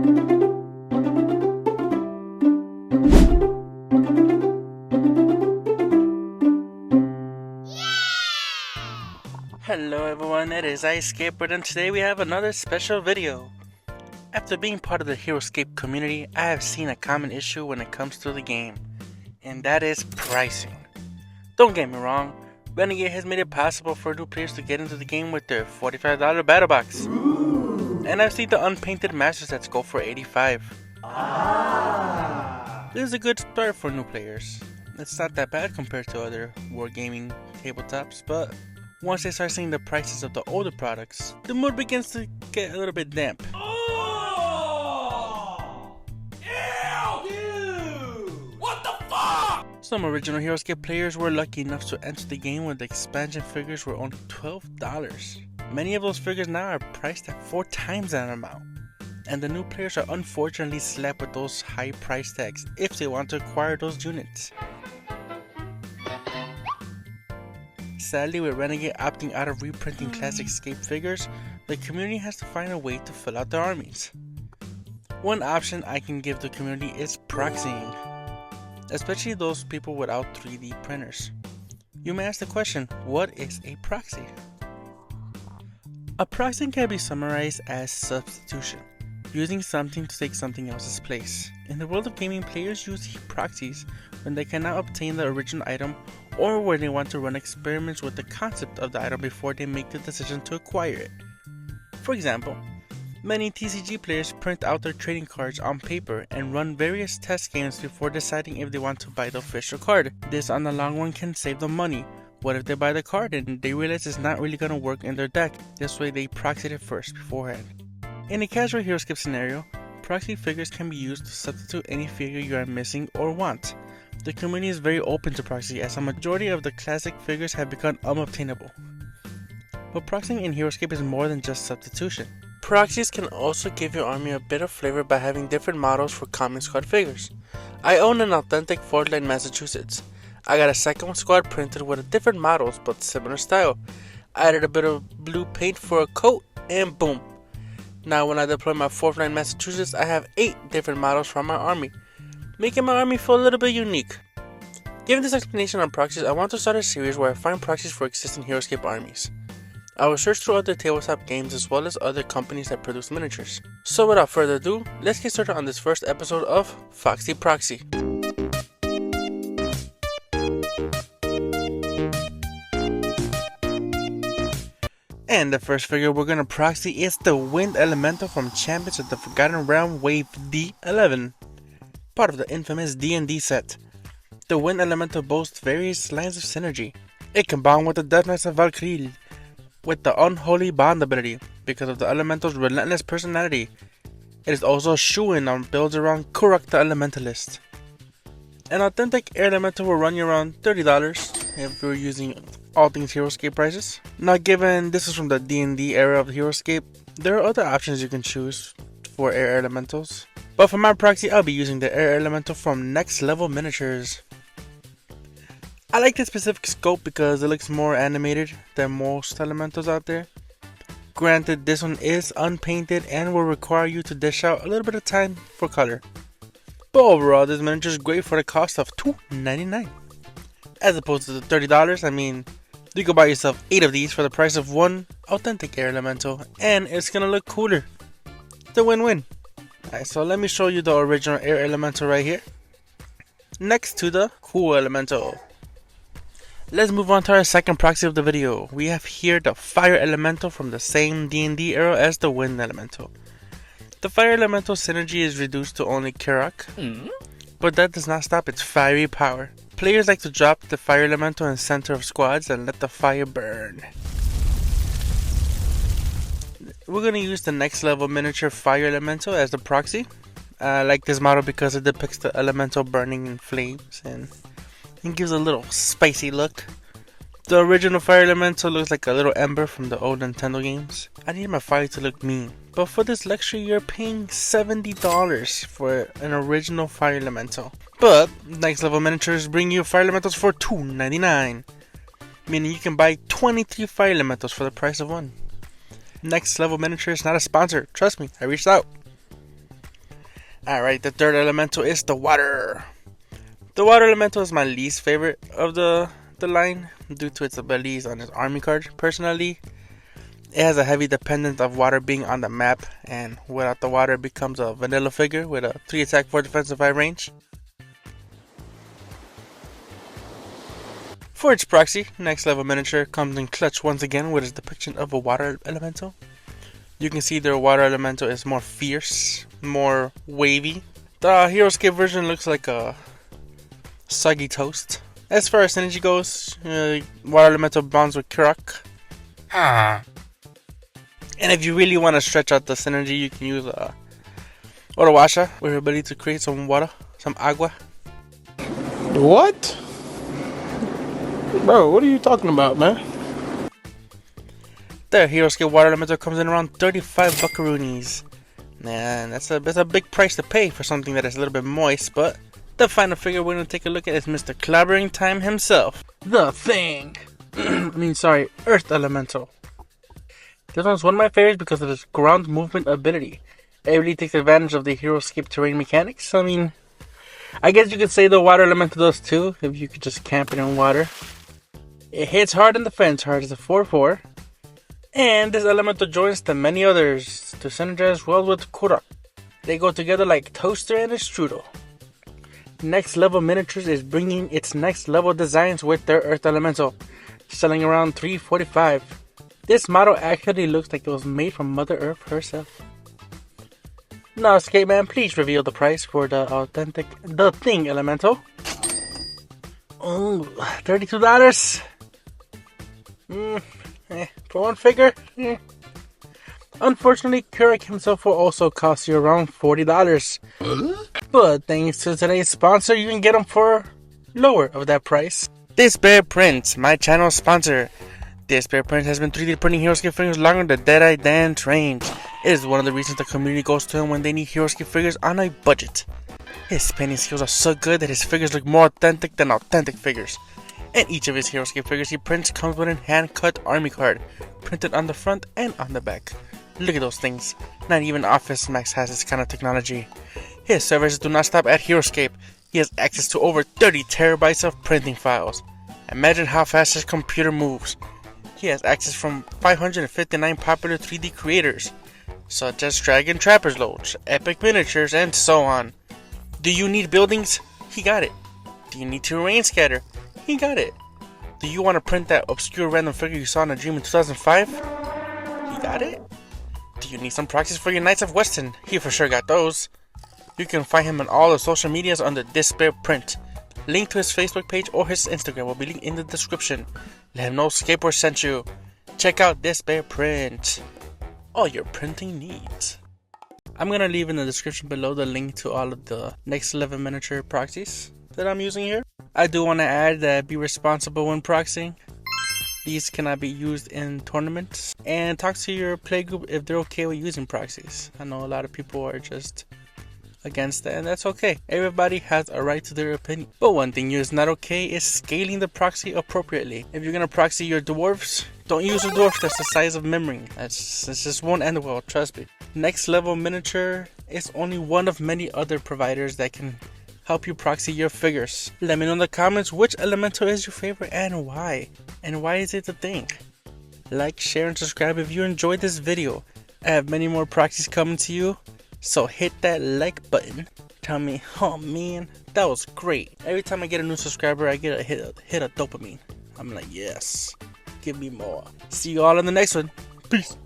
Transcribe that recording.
Hello everyone, it is Heroscape, and today we have another special video. After being part of the Heroscape community, I have seen a common issue when it comes to the game, and that is pricing. Don't get me wrong, Renegade has made it possible for new players to get into the game with their $45 battle box. And I've seen the unpainted master sets go for $85. This is a good start for new players. It's not that bad compared to other wargaming tabletops, but once they start seeing the prices of the older products, the mood begins to get a little bit damp. Oh! Ew! What the fuck? Some original Heroscape players were lucky enough to enter the game when the expansion figures were only $12. Many of those figures now are priced at 4 times that amount, and the new players are unfortunately slapped with those high price tags if they want to acquire those units. Sadly, with Renegade opting out of reprinting classic Escape figures, the community has to find a way to fill out their armies. One option I can give the community is proxying, especially those people without 3D printers. You may ask the question, what is a proxy? A proxy can be summarized as substitution, using something to take something else's place. In the world of gaming, players use proxies when they cannot obtain the original item or when they want to run experiments with the concept of the item before they make the decision to acquire it. For example, many TCG players print out their trading cards on paper and run various test games before deciding if they want to buy the official card. This on the long run can save them money. What if they buy the card and they realize it's not really going to work in their deck? This way they proxied it first beforehand. In a casual Heroscape scenario, proxy figures can be used to substitute any figure you are missing or want. The community is very open to proxy, as a majority of the classic figures have become unobtainable. But proxying in Heroscape is more than just substitution. Proxies can also give your army a bit of flavor by having different models for common squad figures. I own an authentic Fort Line, Massachusetts. I got a second squad printed with different models but similar style. I added a bit of blue paint for a coat and boom. Now when I deploy my 4th line Massachusetts, I have 8 different models from my army, making my army feel a little bit unique. Given this explanation on proxies, I want to start a series where I find proxies for existing Heroscape armies. I will search through other tabletop games as well as other companies that produce miniatures. So without further ado, let's get started on this first episode of Foxy Proxy. And the first figure we're gonna proxy is the Wind Elemental from Champions of the Forgotten Realm Wave D11, part of the infamous D&D set. The Wind Elemental boasts various lines of synergy. It can bond with the Death Knights of Valkyrie with the Unholy Bond ability because of the Elemental's relentless personality. It is also a shoo-in on builds around Kuruk the Elementalist. An authentic air elemental will run you around $30 if you're using all things Heroscape prices. Now given this is from the D&D era of Heroscape, there are other options you can choose for air elementals. But for my proxy, I'll be using the air elemental from Next Level Miniatures. I like this specific scope because it looks more animated than most elementals out there. Granted, this one is unpainted and will require you to dish out a little bit of time for color. But overall, this miniature is great for the cost of $2.99. As opposed to the $30, I mean, you can buy yourself 8 of these for the price of one authentic air elemental, and it's gonna look cooler. It's a win-win. Alright, so let me show you the original air elemental right here, next to the cool elemental. Let's move on to our second proxy of the video. We have here the fire elemental from the same D&D era as the wind elemental. The fire elemental synergy is reduced to only Kuruk, but that does not stop its fiery power. Players like to drop the fire elemental in the center of squads and let the fire burn. We're going to use the next level miniature fire elemental as the proxy. I like this model because it depicts the elemental burning in flames and it gives a little spicy look. The original fire elemental looks like a little ember from the old Nintendo games. I need my fire to look mean, but for this luxury you're paying $70 for an original fire elemental. But next level miniatures bring you fire elementals for $2.99, meaning you can buy 23 fire elementals for the price of one. Next level miniature is not a sponsor, trust me, I reached out. Alright, the third elemental is the water. The water elemental is my least favorite of the line due to its abilities on its army card. Personally, it has a heavy dependence of water being on the map, and without the water it becomes a vanilla figure with a 3 attack, 4 defensive, 5 range. For its proxy, next level miniature comes in clutch once again with its depiction of a water elemental. You can see their water elemental is more fierce, more wavy. The Heroscape version looks like a soggy toast. As far as synergy goes, water elemental bonds with Kurok. And if you really want to stretch out the synergy, you can use Orowasha with her ability to create some water, some agua. What? Bro, what are you talking about, man? The Heroscape water elemental comes in around 35 buckaroonies. Man, that's a big price to pay for something that is a little bit moist, but the final figure we're going to take a look at is Mr. Clobbering Time himself. The Thing! Earth Elemental. This one's one of my favorites because of its ground movement ability. It really takes advantage of the Heroscape terrain mechanics. I guess you could say the water elemental does too, if you could just camp it in water. It hits hard and defends hard as a 4/4. And this elemental joins the many others to synergize well with Kurok. They go together like toaster and a strudel. Next level miniatures is bringing its next level designs with their earth elemental, selling around $345. This model actually looks like it was made from Mother Earth herself. Now, Escape Man, please reveal the price for the authentic The Thing elemental. Oh, $32. For one figure. Unfortunately, Kurok himself will also cost you around $40. But thanks to today's sponsor, you can get them for lower of that price. Dyspare Prints, my channel sponsor. Dyspare Prints has been 3D printing Heroscape figures longer than Deadeye Dan trained. It is one of the reasons the community goes to him when they need Heroscape figures on a budget. His painting skills are so good that his figures look more authentic than authentic figures. And each of his Heroscape figures he prints comes with a hand-cut army card, printed on the front and on the back. Look at those things. Not even Office Max has this kind of technology. His services do not stop at Heroscape. He has access to over 30 terabytes of printing files. Imagine how fast his computer moves. He has access from 559 popular 3D creators, such as Dragon Trapper's Loach, Epic Miniatures, and so on. Do you need buildings? He got it. Do you need terrain scatter? He got it. Do you want to print that obscure random figure you saw in a dream in 2005? He got it. Do you need some proxies for your Knights of Weston? He for sure got those. You can find him on all the social medias under Dyspare Print. Link to his Facebook page or his Instagram will be linked in the description. Let him know Skateboard sent you. Check out Dyspare Print. All your printing needs. I'm going to leave in the description below the link to all of the next level miniature proxies that I'm using here. I do want to add that be responsible when proxying. These cannot be used in tournaments. And talk to your playgroup if they're okay with using proxies. I know a lot of people are just against that, and that's okay. Everybody has a right to their opinion. But one thing is not okay is scaling the proxy appropriately. If you're gonna proxy your dwarves, don't use a dwarf that's the size of memory. That just won't end well, trust me. Next level miniature is only one of many other providers that can help you proxy your figures. Let me know in the comments which elemental is your favorite and why. And why is it the thing? Like, share, and subscribe if you enjoyed this video. I have many more proxies coming to you. So hit that like button. Tell me, oh man, that was great. Every time I get a new subscriber, I get a hit of dopamine. I'm like, yes, give me more. See you all in the next one. Peace.